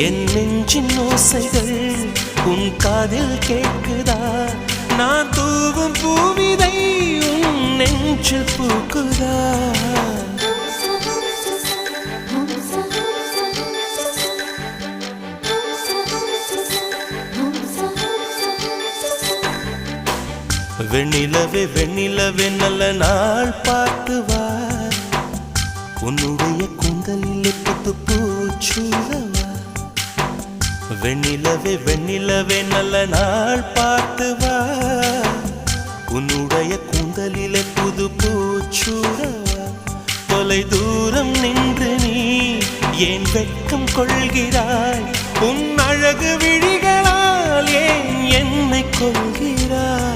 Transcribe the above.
என் நெஞ்சின் ஓசைகள் உன் காதில் கேட்குதா? நான் தூவும் பூவிதை உன் நெஞ்சில் பூக்குதா? வெண்ணிலவே வெண்ணிலவே நல்ல நாள் பார்த்து வா, உன்னுடைய கூந்தலில் புத்து பூச்சூடவா. வெண்ணிலவே வெண்ணிலவே நல்ல நாள் பார்த்து வா, உன்னுடைய கூந்தலில் புது பூச்சூடவா. தொலை தூரம் நின்று நீ ஏன் வெட்கம் கொள்கிறாய்? உன் அழகு விழிகளால் ஏன் என்னை கொள்கிறாய்?